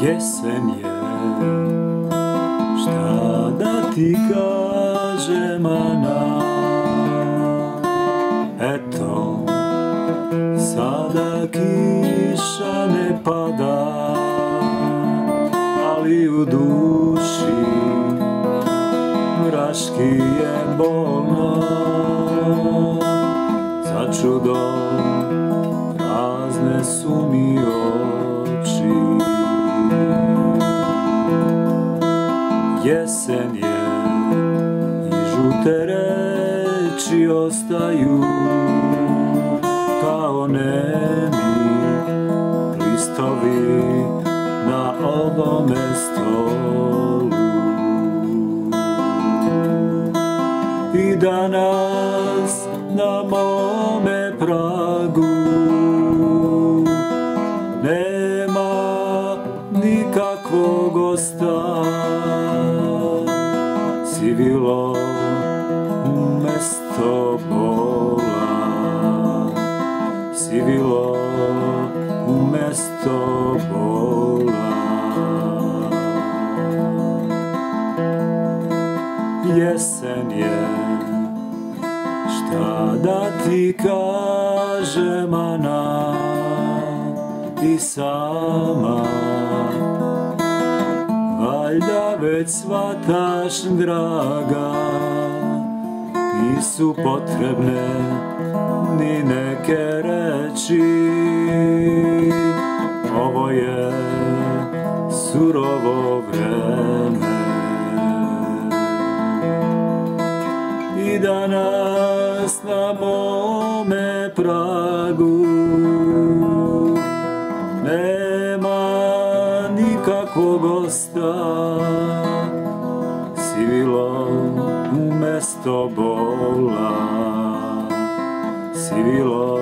Jesen je, šta da ti kažem, Ana? Eto, sada kiša ne pada, ali u duši mraški je bolno. Začudo prazne su mi oči. Jesen je i žute reči ostaju kao nemi listovi na ovome stolu. I danas na mome pragu nema nikakvog gosta. Sivilo umesto bola, sivilo umesto bola. Jesen je, šta da ti kažem, Ana? I sama valjda već shvataš, draga, nisu potrebne ni neke reči. Ovo je surovo vreme i danas na mome pragu nema nikakvog gosta. Sivilo umesto bola, sivilo